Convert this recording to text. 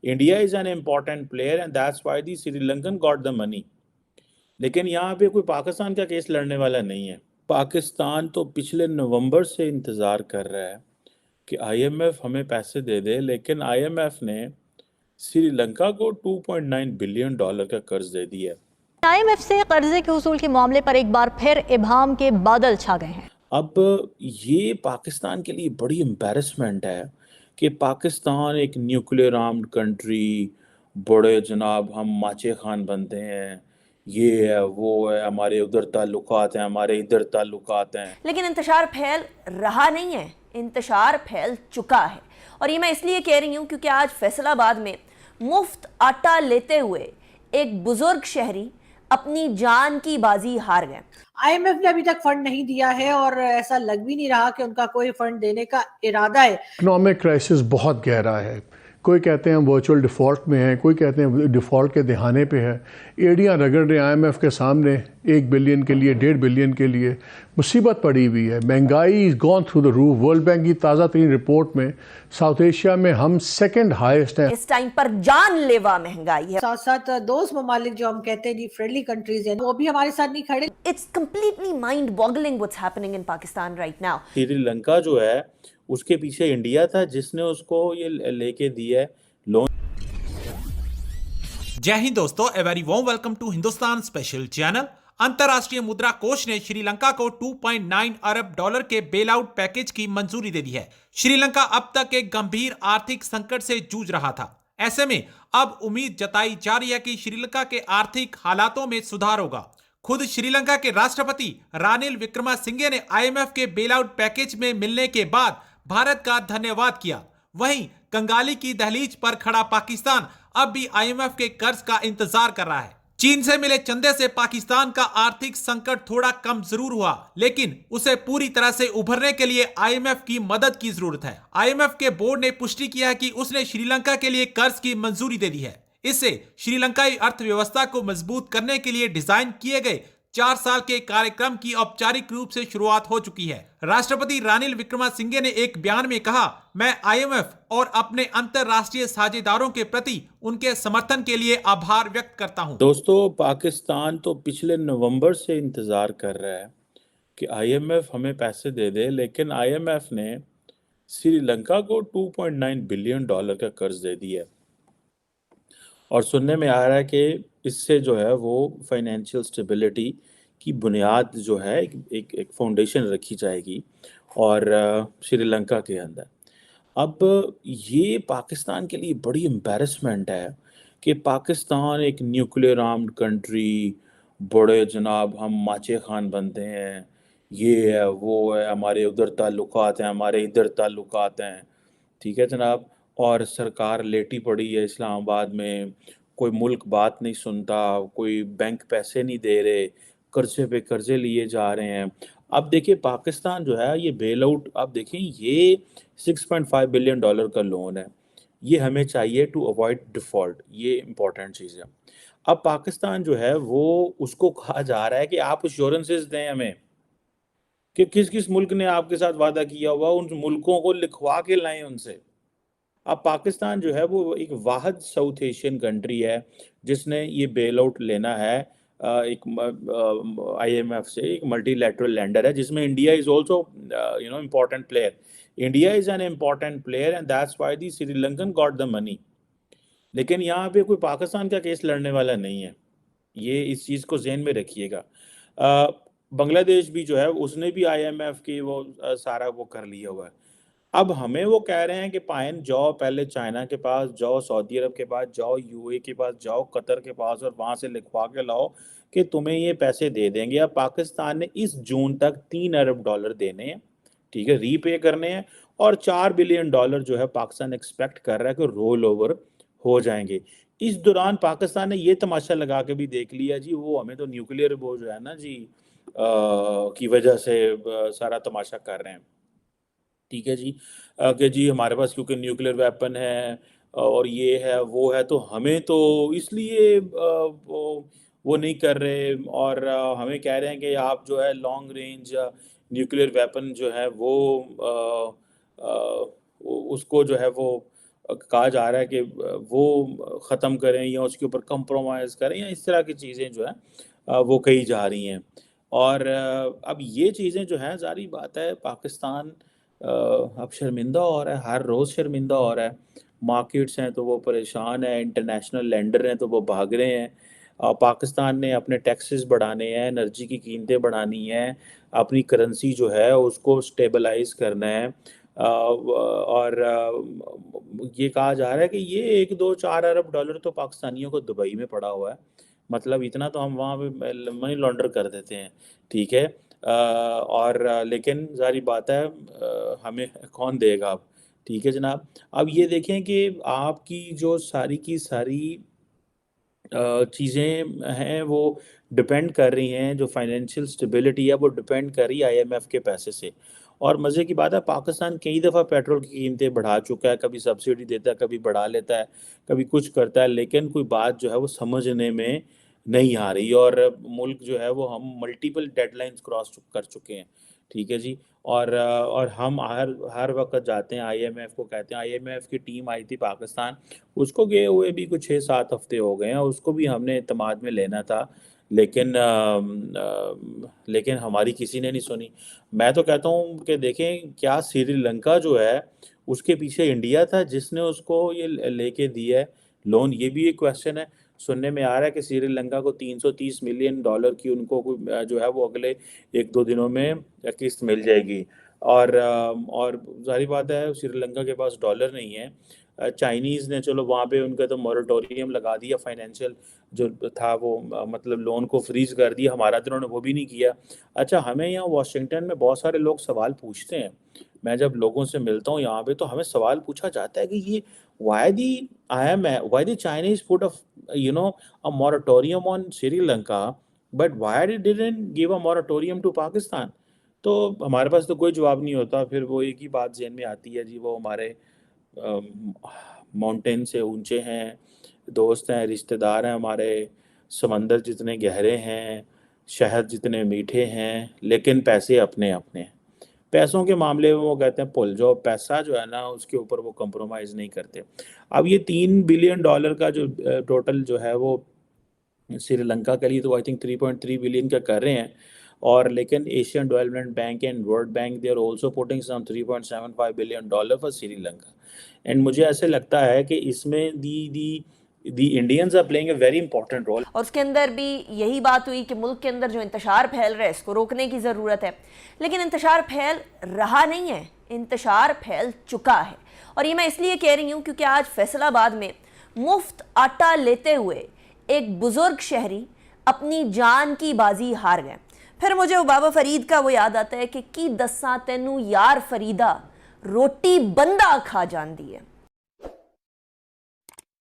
India is an important player and that's why the Sri Lankan got the money. लेकिन यहाँ पे कोई पाकिस्तान का केस लड़ने वाला नहीं है। पाकिस्तान तो पिछले नवंबर से इंतज़ार कर रहा है कि आईएमएफ हमें पैसे दे दे, लेकिन आईएमएफ ने श्रीलंका को $2.9 बिलियन का कर्ज दे दिया है। आईएमएफ से कर्जे के उसूल के मामले पर एक बार फिर इबाम के बादल छा गए हैं। अब ये पाकिस्तान के लिए बड़ी एम्बैरेसमेंट है कि पाकिस्तान एक न्यूक्लियर आर्म्ड कंट्री, बड़े जनाब हम माचे खान बनते हैं, ये है वो है, हमारे उधर ताल्लुकात हैं, हमारे इधर ताल्लुकात हैं। लेकिन इंतशार फैल रहा नहीं है, इंतशार फैल चुका है। और ये मैं इसलिए कह रही हूँ क्योंकि आज फैसलाबाद में मुफ्त आटा लेते हुए एक बुजुर्ग शहरी अपनी जान की बाजी हार गए। आईएमएफ ने अभी तक फंड नहीं दिया है और ऐसा लग भी नहीं रहा कि उनका कोई फंड देने का इरादा है। इकोनॉमिक क्राइसिस बहुत गहरा है। कोई कहते हैं वर्चुअल डिफ़ॉल्ट में है, कोई कहते हैं डिफ़ॉल्ट के दहाने पे है। एड़ियाँ रगड़ रहे आईएमएफ के सामने 1 बिलियन के लिए, 1.5 बिलियन के लिए। मुसीबत पड़ी हुई है, महंगाई is gone through the roof. World bank की ताज़ा तरीन रिपोर्ट में साउथ एशिया में हम सेकंड हाईएस्ट हैं। इस टाइम पर जानलेवा महंगाई है। साथ साथ दोस्त ममालिक जो हम कहते हैं जी फ्रेंडली कंट्रीज हैं, वो भी हमारे साथ नहीं खड़े। It's completely mind boggling what's happening in Pakistan right now. Sri Lanka जो है उसके पीछे इंडिया था जिसने उसको ये लेके दिया है लोन। जय हिंद दोस्तों, a very warm welcome to Hindustan special channel. अंतरराष्ट्रीय मुद्रा कोष ने श्रीलंका को $2.9 अरब के बेल आउट पैकेज की मंजूरी दे दी है। श्रीलंका अब तक एक गंभीर आर्थिक संकट से जूझ रहा था। ऐसे में अब उम्मीद जताई जा रही है कि श्रीलंका के आर्थिक हालातों में सुधार होगा। खुद श्रीलंका के राष्ट्रपति रानिल विक्रमासिंघे ने आईएमएफ के बेल आउट पैकेज में मिलने के बाद भारत का धन्यवाद किया। वहीं कंगाली की दहलीज पर खड़ा पाकिस्तान अब भी आईएमएफ के कर्ज का इंतजार कर रहा है। चीन से मिले चंदे से पाकिस्तान का आर्थिक संकट थोड़ा कम जरूर हुआ, लेकिन उसे पूरी तरह से उभरने के लिए आईएमएफ की मदद की जरूरत है। आईएमएफ के बोर्ड ने पुष्टि किया है कि उसने श्रीलंका के लिए कर्ज की मंजूरी दे दी है। इससे श्रीलंकाई अर्थव्यवस्था को मजबूत करने के लिए डिजाइन किए गए 4 साल के कार्यक्रम की औपचारिक रूप से शुरुआत हो चुकी है। राष्ट्रपति रानिल विक्रमासिंघे ने एक बयान में कहा, मैं आईएमएफ और अपने अंतरराष्ट्रीय साझेदारों के प्रति उनके समर्थन के लिए आभार व्यक्त करता हूं। दोस्तों, पाकिस्तान तो पिछले नवंबर से इंतजार कर रहा है कि आईएमएफ हमें पैसे दे दे, लेकिन आईएमएफ ने श्रीलंका को $2.9 बिलियन का कर्ज दे दिया है। और सुनने में आ रहा है कि इससे जो है वो फाइनेंशियल स्टेबिलिटी की बुनियाद जो है एक फाउंडेशन रखी जाएगी और श्रीलंका के अंदर। अब ये पाकिस्तान के लिए बड़ी एम्बैरेसमेंट है कि पाकिस्तान एक न्यूक्लियर आर्म्ड कंट्री, बड़े जनाब हम माचे खान बनते हैं, ये है वो है, हमारे उधर ताल्लुकात हैं, हमारे इधर ताल्लुकात हैं, ठीक है जनाब। और सरकार लेटी पड़ी है इस्लामाबाद में, कोई मुल्क बात नहीं सुनता, कोई बैंक पैसे नहीं दे रहे, कर्जे पे कर्जे लिए जा रहे हैं। अब देखिए पाकिस्तान जो है ये बेल आउट, अब देखें ये $6.5 बिलियन का लोन है, ये हमें चाहिए टू अवॉइड डिफ़ॉल्ट, ये इम्पोर्टेंट चीज़ है। अब पाकिस्तान जो है वो उसको कहा जा रहा है कि आप एश्योरेंसेस दें हमें कि किस किस मुल्क ने आपके साथ वादा किया हुआ, उन मुल्कों को लिखवा के लाएं उनसे। अब पाकिस्तान जो है वो एक वाहिद साउथ एशियन कंट्री है जिसने ये बेल आउट लेना है एक आईएमएफ से, एक मल्टीलैटरल लैंडर है जिसमें India is also important player. India is an important player and that's why the Sri Lankan got the money. लेकिन यहाँ पे कोई पाकिस्तान का केस लड़ने वाला नहीं है, ये इस चीज़ को ज़हन में रखिएगा। बांग्लादेश भी जो है उसने भी आईएमएफ की वो सारा वो कर लिया हुआ है। अब हमें वो कह रहे हैं कि पायन जाओ, पहले चाइना के पास जाओ, सऊदी अरब के पास जाओ, यूएई के पास जाओ, कतर के पास, और वहाँ से लिखवा के लाओ कि तुम्हें ये पैसे दे देंगे। अब पाकिस्तान ने इस जून तक $3 अरब देने हैं, ठीक है, रीपे करने हैं, और $4 बिलियन जो है पाकिस्तान एक्सपेक्ट कर रहा है कि रोल ओवर हो जाएंगे। इस दौरान पाकिस्तान ने ये तमाशा लगा के भी देख लिया जी, वो हमें तो न्यूक्लियर वो जो है ना जी की वजह से सारा तमाशा कर रहे हैं, ठीक है जी, कि जी हमारे पास क्योंकि न्यूक्लियर वेपन है और ये है वो है, तो हमें तो इसलिए वो नहीं कर रहे, और हमें कह रहे हैं कि आप जो है लॉन्ग रेंज न्यूक्लियर वेपन जो है वो उसको जो है वो कहा जा रहा है कि वो ख़त्म करें या उसके ऊपर कंप्रोमाइज़ करें या इस तरह की चीज़ें जो है वो कही जा रही हैं। और अब ये चीज़ें जो हैं, ज़ाहिर बात है पाकिस्तान अब शर्मिंदा हो रहा है, हर रोज़ शर्मिंदा हो रहा है। मार्केट्स हैं तो वो परेशान है, इंटरनेशनल लेंडर हैं तो वो भाग रहे हैं। पाकिस्तान ने अपने टैक्सेस बढ़ाने हैं, एनर्जी की कीमतें बढ़ानी हैं, अपनी करेंसी जो है उसको स्टेबलाइज़ करना है। और ये कहा जा रहा है कि ये 1-2-4 अरब डॉलर तो पाकिस्तानियों को दुबई में पड़ा हुआ है। मतलब इतना तो हम वहाँ पे मनी लॉन्डर कर देते हैं, ठीक है। और लेकिन ज़ाहिर बात है हमें कौन देगा अब, ठीक है जनाब। अब ये देखें कि आपकी जो सारी की सारी चीज़ें हैं वो डिपेंड कर रही हैं, जो फाइनेंशियल स्टेबिलिटी है वो डिपेंड कर रही है आईएमएफ के पैसे से। और मज़े की बात है पाकिस्तान कई दफ़ा पेट्रोल की कीमतें बढ़ा चुका है, कभी सब्सिडी देता है, कभी बढ़ा लेता है, कभी कुछ करता है, लेकिन कोई बात जो है वो समझने में नहीं आ रही। और मुल्क जो है वो हम मल्टीपल डेडलाइंस क्रॉस कर चुके हैं, ठीक है जी। और हम हर वक्त जाते हैं आईएमएफ को कहते हैं, आईएमएफ की टीम आई थी पाकिस्तान, उसको गए हुए भी कुछ 6-7 हफ्ते हो गए हैं, उसको भी हमने एतमाद में लेना था, लेकिन हमारी किसी ने नहीं सुनी। मैं तो कहता हूँ कि देखें क्या श्रीलंका जो है उसके पीछे इंडिया था जिसने उसको ये लेके दिया है लोन, ये भी एक क्वेश्चन है। सुनने में आ रहा है कि श्रीलंका को 330 मिलियन डॉलर की उनको जो है वो अगले 1-2 दिनों में किस्त मिल जाएगी। और जाहिर बात है श्रीलंका के पास डॉलर नहीं है। चाइनीज़ ने चलो वहाँ पे उनका तो मॉरेटोरियम लगा दिया, फाइनेंशियल जो था वो मतलब लोन को फ्रीज़ कर दिया, हमारा तो उन्होंने वो भी नहीं किया। अच्छा, हमें यहाँ वाशिंगटन में बहुत सारे लोग सवाल पूछते हैं, मैं जब लोगों से मिलता हूँ यहाँ पे तो हमें सवाल पूछा जाता है कि ये why the Chinese put a moratorium on Sri Lanka, but why they didn't give a moratorium to Pakistan? तो हमारे पास तो कोई जवाब नहीं होता, फिर वो एक ही बात ज़हन में आती है जी, वो हमारे माउंटेन से ऊंचे हैं, दोस्त हैं, रिश्तेदार हैं हमारे, समंदर जितने गहरे हैं, शहद जितने मीठे हैं, लेकिन पैसे अपने अपने हैं। पैसों के मामले में वो कहते हैं भूल जाओ, पैसा जो है ना उसके ऊपर वो कंप्रोमाइज़ नहीं करते। अब ये $3 बिलियन का जो टोटल जो है वो श्रीलंका के लिए तो आई थिंक 3.3 बिलियन का कर रहे हैं। और लेकिन Asian development bank and world bank they are also putting some $3.75 billion for Sri Lanka. And मुझे ऐसे लगता है कि इसमें the Indians are playing a very important role. और उसके अंदर भी यही बात हुई कि मुल्क के अंदर जो इंतशार फैल रहा है इसको रोकने की ज़रूरत है, लेकिन इंतशार फैल रहा नहीं है, इंतशार फैल चुका है। और ये मैं इसलिए कह रही हूँ क्योंकि आज फैसलाबाद में मुफ्त आटा लेते हुए एक बुजुर्ग शहरी अपनी जान की बाजी हार गए। फिर मुझे वो बाबा फरीद का वो याद आता है कि की दस्सां तैनू यार फरीदा रोटी बंदा खा जांदी है।